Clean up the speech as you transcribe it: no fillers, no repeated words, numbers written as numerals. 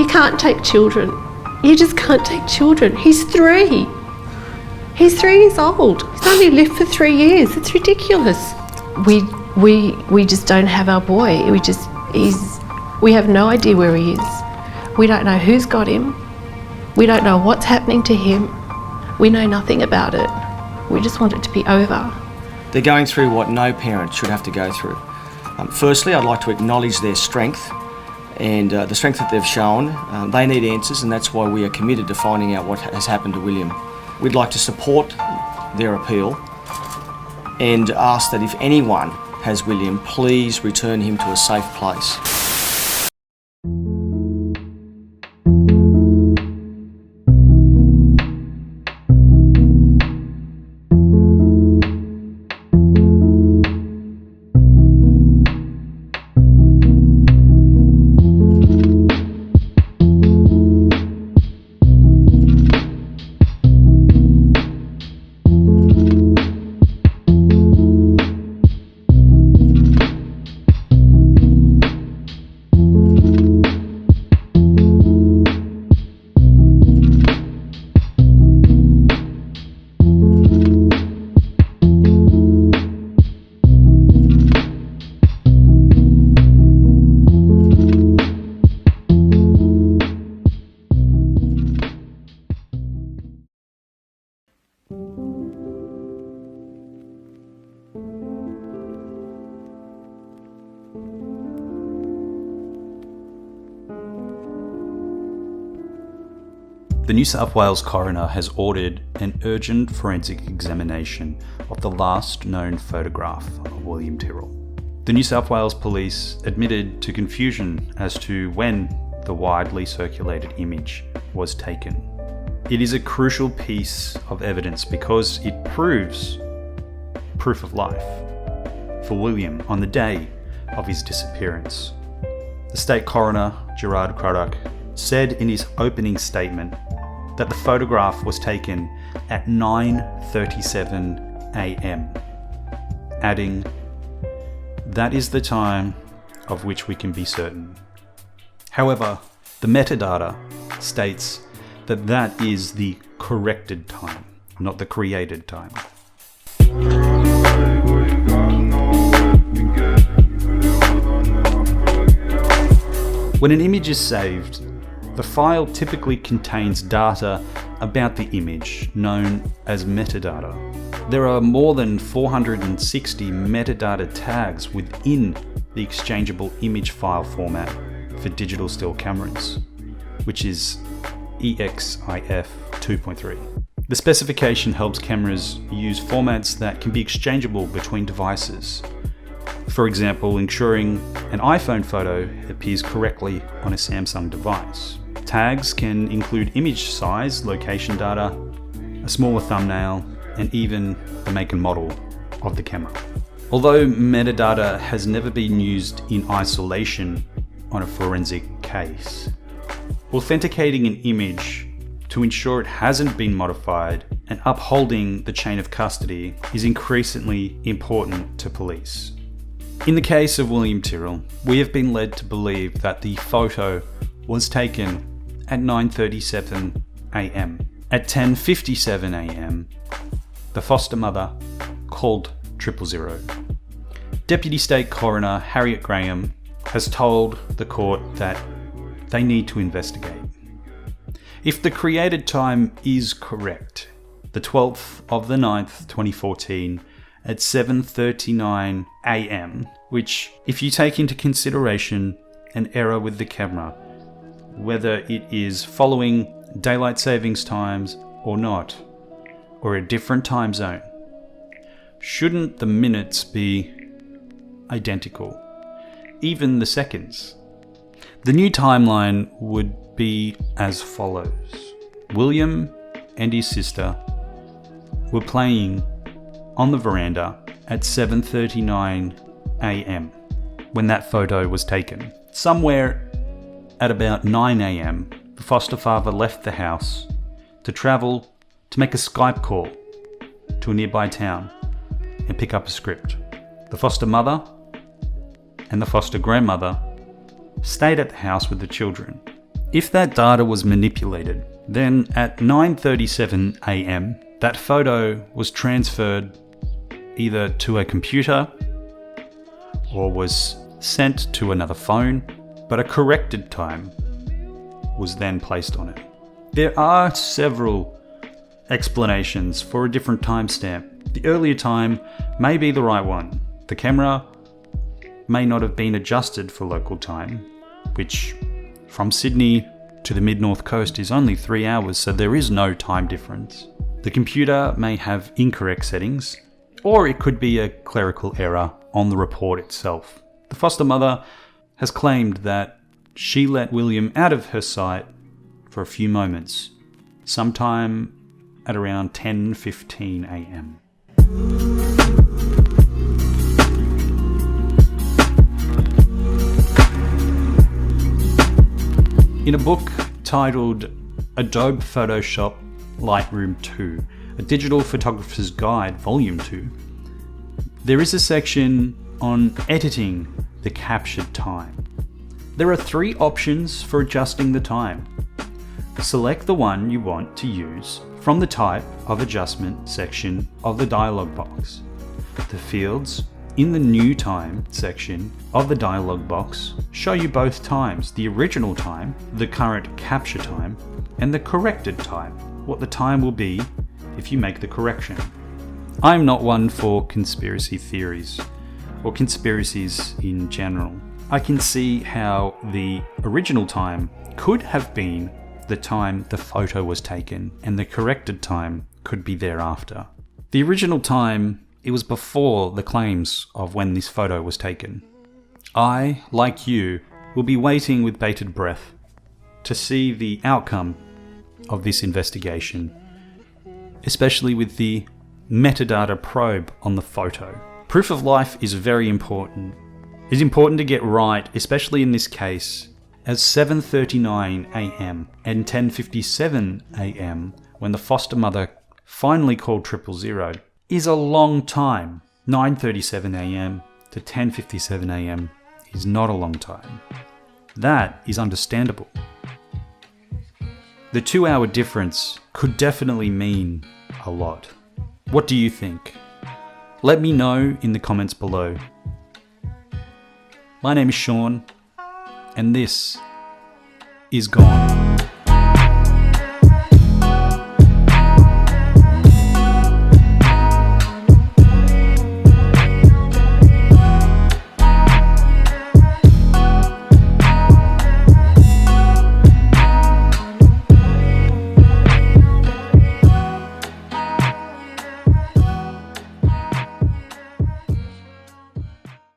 You can't take children. You just can't take children. He's 3. He's 3 years old. He's only lived for 3 years. It's ridiculous. We just don't have our boy. We have no idea where he is. We don't know who's got him. We don't know what's happening to him. We know nothing about it. We just want it to be over. They're going through what no parent should have to go through. Firstly, I'd like to acknowledge their strength and the strength that they've shown. They need answers, and that's why we are committed to finding out what has happened to William. We'd like to support their appeal and ask that if anyone has William, please return him to a safe place. The New South Wales coroner has ordered an urgent forensic examination of the last known photograph of William Tyrrell. The New South Wales police admitted to confusion as to when the widely circulated image was taken. It is a crucial piece of evidence because it proves proof of life for William on the day of his disappearance. The State Coroner, Gerard Craddock, said in his opening statement that the photograph was taken at 9:37 a.m, adding, "That is the time of which we can be certain." However, the metadata states that that is the corrected time, not the created time. When an image is saved, the file typically contains data about the image, known as metadata. There are more than 460 metadata tags within the exchangeable image file format for digital still cameras, which is EXIF 2.3. The specification helps cameras use formats that can be exchangeable between devices. For example, ensuring an iPhone photo appears correctly on a Samsung device. Tags can include image size, location data, a smaller thumbnail, and even the make and model of the camera. Although metadata has never been used in isolation on a forensic case, authenticating an image to ensure it hasn't been modified and upholding the chain of custody is increasingly important to police. In the case of William Tyrrell, we have been led to believe that the photo was taken at 9:37 a.m. At 10:57 a.m, the foster mother called 000. Deputy State Coroner Harriet Graham has told the court that they need to investigate. If the created time is correct, the 12th of the 9th, 2014, at 7:39 a.m, which, if you take into consideration an error with the camera, whether it is following daylight savings times or not, or a different time zone, shouldn't the minutes be identical? Even the seconds? The new timeline would be as follows. William and his sister were playing on the veranda at 7:39 a.m. when that photo was taken. Somewhere at about 9 a.m, the foster father left the house to travel to make a Skype call to a nearby town and pick up a script. The foster mother and the foster grandmother stayed at the house with the children If that data was manipulated, then at 9:37 a.m, that photo was transferred either to a computer or was sent to another phone, but a corrected time was then placed on it. There are several explanations for a different timestamp. The earlier time may be the right one. The camera may not have been adjusted for local time, which from Sydney to the mid-north coast is only 3 hours, so there is no time difference. The computer may have incorrect settings, or it could be a clerical error on the report itself. The foster mother has claimed that she let William out of her sight for a few moments, sometime at around 10:15 a.m. In a book titled Adobe Photoshop Lightroom 2, A Digital Photographer's Guide, Volume 2, there is a section on editing the captured time. There are 3 options for adjusting the time. Select the one you want to use from the type of adjustment section of the dialog box. The fields in the new time section of the dialog box show you both times, the original time, the current capture time, and the corrected time, what the time will be if you make the correction. I'm not one for conspiracy theories or conspiracies in general. I can see how the original time could have been the time the photo was taken, and the corrected time could be thereafter. The original time, it was before the claims of when this photo was taken. I, like you, will be waiting with bated breath to see the outcome of this investigation, especially with the metadata probe on the photo. Proof of life is very important. It's important to get right, especially in this case, as 7:39 a.m. and 10:57 a.m. when the foster mother finally called 000 is a long time. 9:37 a.m. to 10:57 a.m. is not a long time. That is understandable. The 2-hour difference could definitely mean a lot. What do you think? Let me know in the comments below. My name is Sean, and this is Gone.